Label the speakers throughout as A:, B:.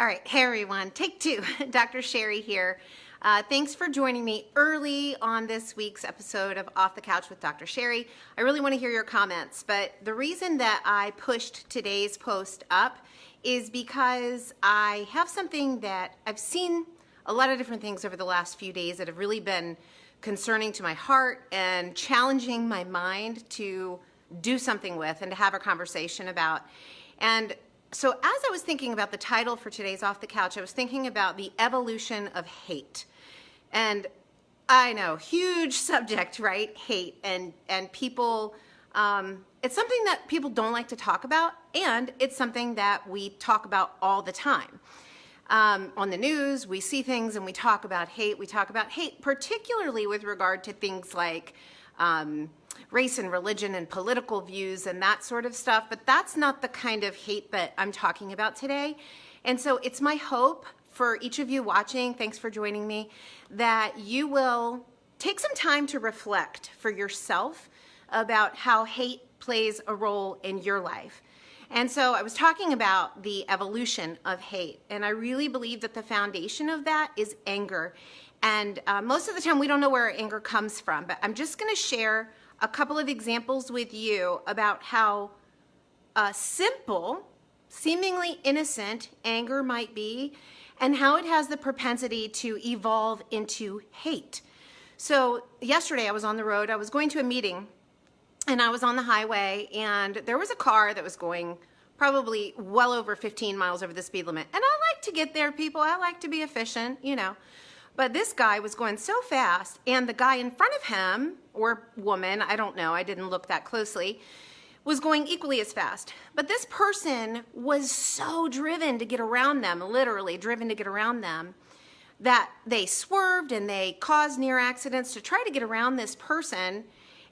A: All right, hey everyone, take two. Dr. Sherry here. Thanks for joining me early on this week's episode of Off the Couch with Dr. Sherry. I really want to hear your comments, but the reason that I pushed today's post up is because I have something that I've seen a lot of different things over the last few days that have really been concerning to my heart and challenging my mind to do something with and to have a conversation about. And so as I was thinking about the title for today's Off the Couch, I was thinking about the evolution of hate. And I know, huge subject, right? Hate. And people, it's something that people don't like to talk about, and it's something that we talk about all the time. On the news, we see things and we talk about hate. We talk about hate, particularly with regard to things like race and religion and political views and that sort of stuff, but that's not the kind of hate that I'm talking about today. And so it's my hope for each of you watching, thanks for joining me, that you will take some time to reflect for yourself about how hate plays a role in your life. And so I was talking about the evolution of hate, and I really believe that the foundation of that is anger. And most of the time we don't know where our anger comes from, but I'm just going to share a couple of examples with you about how simple, seemingly innocent anger might be and how it has the propensity to evolve into hate. So yesterday I was on the road, I was going to a meeting, and I was on the highway, and there was a car that was going probably well over 15 miles over the speed limit. And I like to get there, people. I like to be efficient, you know. But this guy was going so fast, and the guy in front of him, or woman, I don't know, I didn't look that closely, was going equally as fast. But this person was so driven to get around them, literally driven to get around them, that they swerved and they caused near accidents to try to get around this person.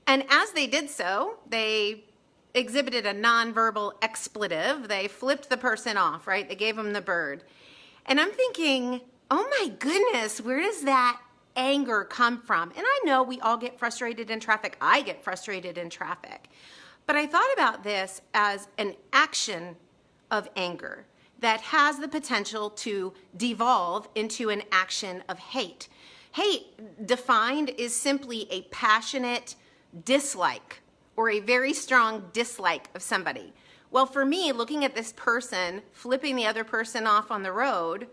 A: And as they did so, they exhibited a nonverbal expletive. They flipped the person off, right? They gave him the bird. And I'm thinking, oh my goodness, where does that anger come from? And I know we all get frustrated in traffic. I get frustrated in traffic. But I thought about this as an action of anger that has the potential to devolve into an action of hate. Hate, defined, is simply a passionate dislike or a very strong dislike of somebody. Well, for me, looking at this person flipping the other person off on the road,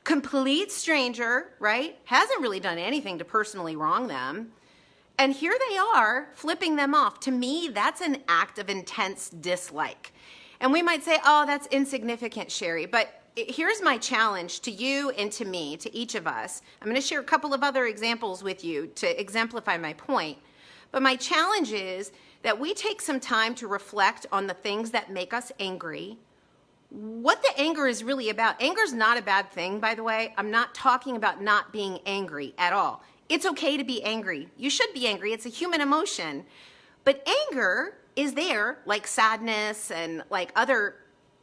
A: complete stranger, right? Hasn't really done anything to personally wrong them. And here they are flipping them off. To me, that's an act of intense dislike. And we might say, oh, that's insignificant, Sherry. But here's my challenge to you and to me, to each of us. I'm going to share a couple of other examples with you to exemplify my point. But my challenge is that we take some time to reflect on the things that make us angry, what the anger is really about. Anger is not a bad thing, by the way. I'm not talking about not being angry at all. It's okay to be angry. You should be angry. It's a human emotion. But anger is there, like sadness and like other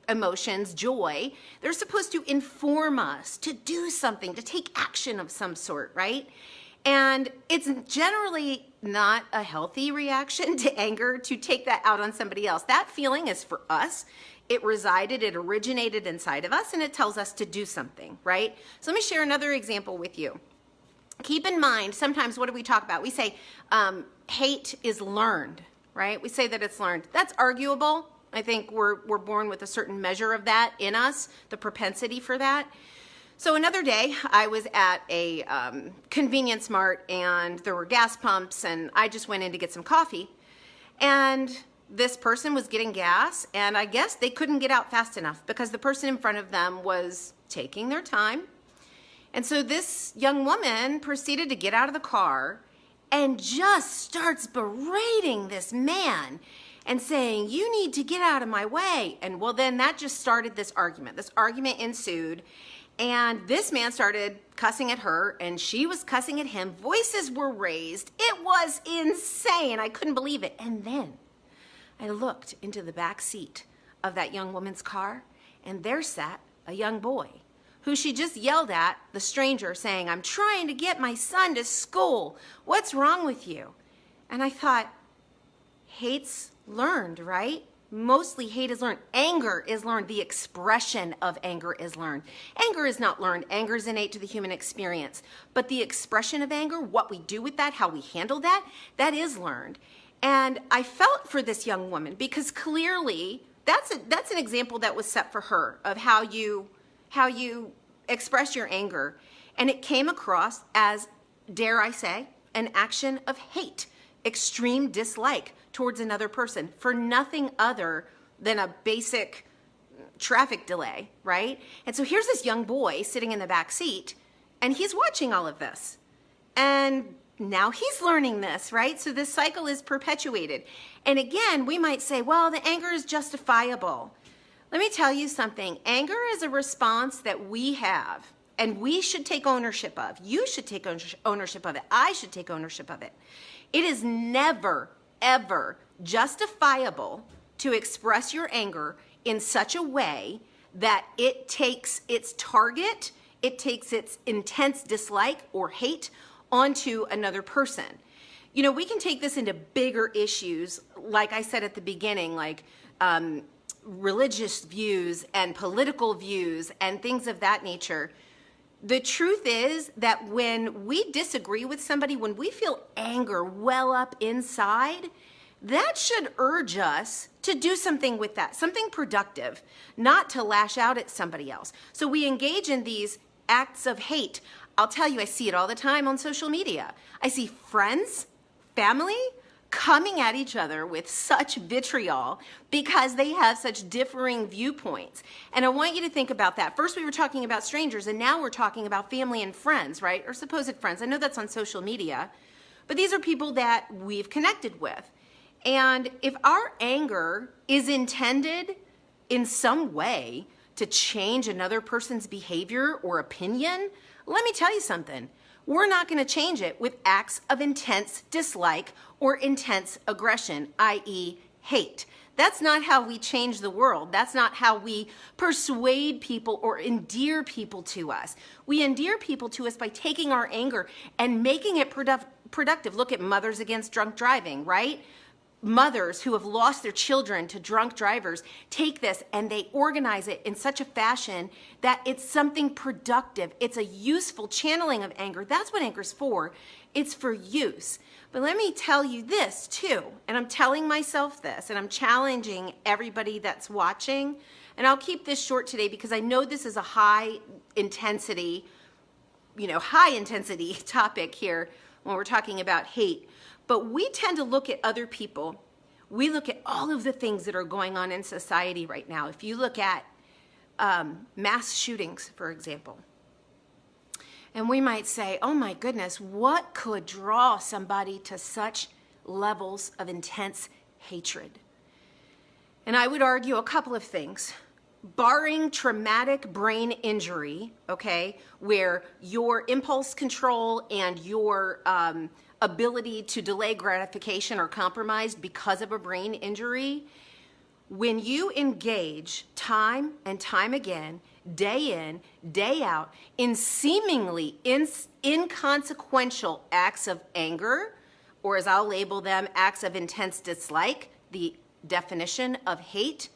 A: emotions, joy. They're supposed to inform us to do something, to take action of some sort, right? And it's generally not a healthy reaction to anger to take that out on somebody else. That feeling is for us. It originated inside of us, and it tells us to do something, right? So let me share another example with you. Keep in mind, sometimes what do we talk about? We say hate is learned, right? We say that it's learned. That's arguable. I think we're born with a certain measure of that in us, the propensity for that. So another day, I was at a convenience mart, and there were gas pumps, and I just went in to get some coffee. And this person was getting gas, and I guess they couldn't get out fast enough because the person in front of them was taking their time. And so this young woman proceeded to get out of the car and just starts berating this man and saying, you need to get out of my way. And well, then that just started this argument. This argument ensued. And this man started cussing at her, and she was cussing at him. Voices were raised. It was insane. I couldn't believe it. And then I looked into the back seat of that young woman's car, and there sat a young boy who she just yelled at, the stranger, saying, I'm trying to get my son to school. What's wrong with you? And I thought, hate's learned, right? Mostly hate is learned. Anger is learned. The expression of anger is learned. Anger is not learned. Anger is innate to the human experience. But the expression of anger, what we do with that, how we handle that, that is learned. And I felt for this young woman because clearly that's an example that was set for her of how you express your anger. And it came across as, dare I say, an action of hate, extreme dislike towards another person for nothing other than a basic traffic delay, right? And so here's this young boy sitting in the back seat, and he's watching all of this. And now he's learning this, right? So this cycle is perpetuated. And again, we might say, well, the anger is justifiable. Let me tell you something. Anger is a response that we have, and we should take ownership of. You should take ownership of it. I should take ownership of it. It is never, ever justifiable to express your anger in such a way that it takes its target, it takes its intense dislike or hate onto another person. You know, we can take this into bigger issues, like I said at the beginning, like religious views and political views and things of that nature. The truth is that when we disagree with somebody, when we feel anger well up inside, that should urge us to do something with that, something productive, not to lash out at somebody else. So we engage in these acts of hate. I'll tell you, I see it all the time on social media. I see friends, family, coming at each other with such vitriol because they have such differing viewpoints. And I want you to think about that. First, we were talking about strangers, and now we're talking about family and friends, right? Or supposed friends. I know that's on social media, but these are people that we've connected with. And if our anger is intended in some way to change another person's behavior or opinion, let me tell you something. We're not going to change it with acts of intense dislike or intense aggression, i.e. hate. That's not how we change the world. That's not how we persuade people or endear people to us. We endear people to us by taking our anger and making it productive. Look at Mothers Against Drunk Driving, right? Mothers who have lost their children to drunk drivers take this and they organize it in such a fashion that it's something productive. It's a useful channeling of anger. That's what anger's for. It's for use. But let me tell you this too, and I'm telling myself this, and I'm challenging everybody that's watching, and I'll keep this short today because I know this is a high intensity topic here when we're talking about hate. But we tend to look at other people. We look at all of the things that are going on in society right now. If you look at mass shootings, for example, and we might say, oh my goodness, what could draw somebody to such levels of intense hatred? And I would argue a couple of things. Barring traumatic brain injury, okay, where your impulse control and your ability to delay gratification are compromised because of a brain injury, when you engage time and time again, day in, day out, in seemingly inconsequential acts of anger, or as I'll label them, acts of intense dislike, the definition of hate,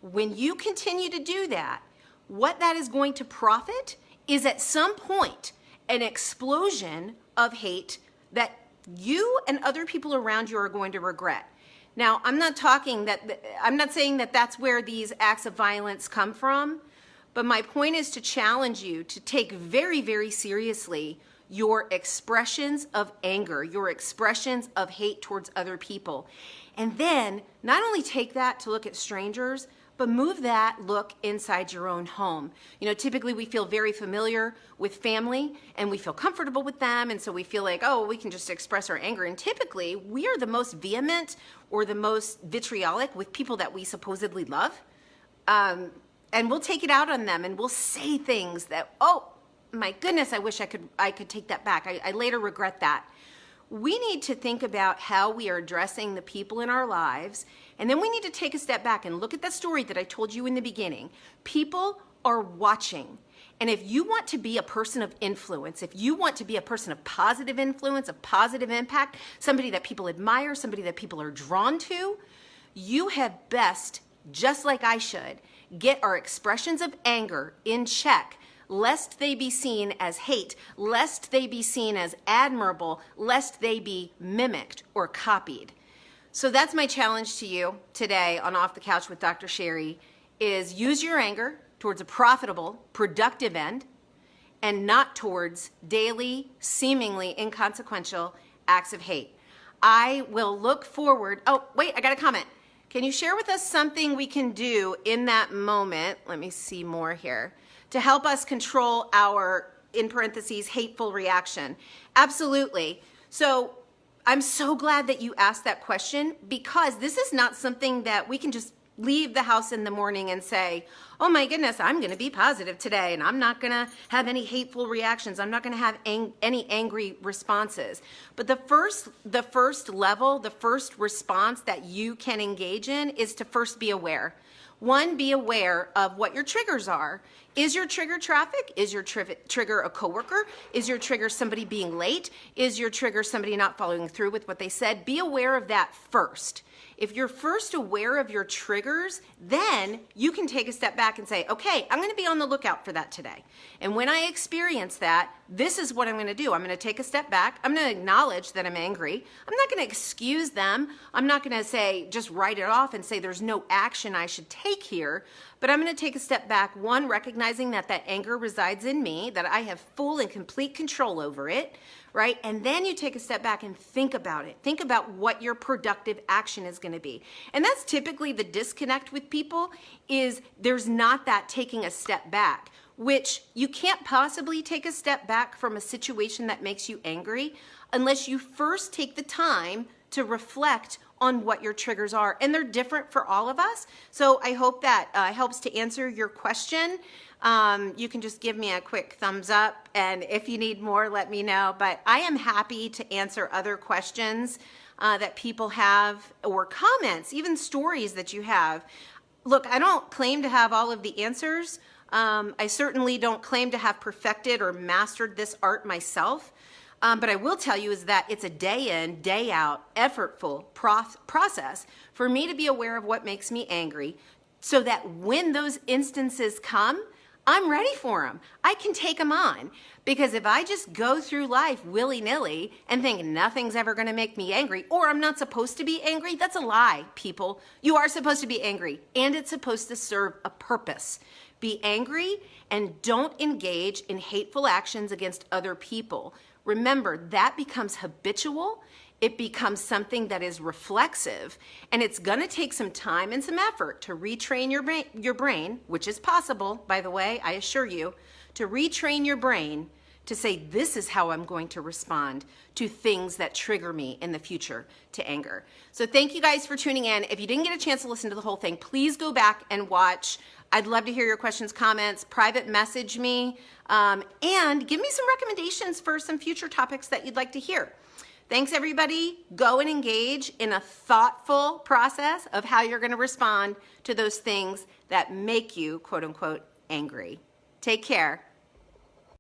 A: when you continue to do that, what that is going to profit is at some point an explosion of hate that you and other people around you are going to regret. Now, I'm not saying that that's where these acts of violence come from, but my point is to challenge you to take very, very seriously your expressions of anger, your expressions of hate towards other people. And then not only take that to look at strangers, but move that look inside your own home. You know, typically we feel very familiar with family and we feel comfortable with them. And so we feel like, oh, we can just express our anger. And typically we are the most vehement or the most vitriolic with people that we supposedly love. And we'll take it out on them and we'll say things that, oh my goodness, I wish I could take that back. I later regret that. We need to think about how we are addressing the people in our lives, and then we need to take a step back and look at that story that I told you in the beginning. People are watching, and if you want to be a person of influence, if you want to be a person of positive influence, of positive impact, somebody that people admire, somebody that people are drawn to, you have best just like I should, get our expressions of anger in check, lest they be seen as hate, lest they be seen as admirable, lest they be mimicked or copied. So that's my challenge to you today on Off the Couch with Dr. Sherry, is use your anger towards a profitable, productive end, and not towards daily, seemingly inconsequential acts of hate. I will look forward. Oh, wait, I got a comment. Can you share with us something we can do in that moment? Let me see more here. To help us control our, in parentheses, hateful reaction. Absolutely. So I'm so glad that you asked that question, because this is not something that we can just leave the house in the morning and say, oh my goodness, I'm going to be positive today and I'm not going to have any hateful reactions. I'm not going to have any angry responses. But the first level, the first response that you can engage in is to first be aware. One, be aware of what your triggers are. Is your trigger traffic? Is your trigger a coworker? Is your trigger somebody being late? Is your trigger somebody not following through with what they said? Be aware of that first. If you're first aware of your triggers, then you can take a step back and say, okay, I'm going to be on the lookout for that today. And when I experience that, this is what I'm going to do. I'm going to take a step back. I'm going to acknowledge that I'm angry. I'm not going to excuse them. I'm not going to say, just write it off and say there's no action I should take here. But I'm going to take a step back, one, recognizing that that anger resides in me, that I have full and complete control over it, right? And then you take a step back and think about it. Think about what your productive action is going to be. And that's typically the disconnect with people, is there's not that taking a step back, which you can't possibly take a step back from a situation that makes you angry unless you first take the time to reflect on what your triggers are. And they're different for all of us. So I hope that helps to answer your question. You can just give me a quick thumbs up, and if you need more, let me know. But I am happy to answer other questions that people have, or comments, even stories that you have. Look, I don't claim to have all of the answers. I certainly don't claim to have perfected or mastered this art myself. But I will tell you is that it's a day in, day out, effortful process for me to be aware of what makes me angry, so that when those instances come, I'm ready for them. I can take them on. Because if I just go through life willy-nilly and think nothing's ever going to make me angry, or I'm not supposed to be angry, that's a lie, people. You are supposed to be angry, and it's supposed to serve a purpose. Be angry and don't engage in hateful actions against other people. Remember, that becomes habitual. It becomes something that is reflexive, and it's going to take some time and some effort to retrain your brain, which is possible, by the way, I assure you, to retrain your brain to say, this is how I'm going to respond to things that trigger me in the future to anger. So thank you guys for tuning in. If you didn't get a chance to listen to the whole thing, please go back and watch. I'd love to hear your questions, comments, private message me, and give me some recommendations for some future topics that you'd like to hear. Thanks, everybody. Go and engage in a thoughtful process of how you're going to respond to those things that make you, quote unquote, angry. Take care.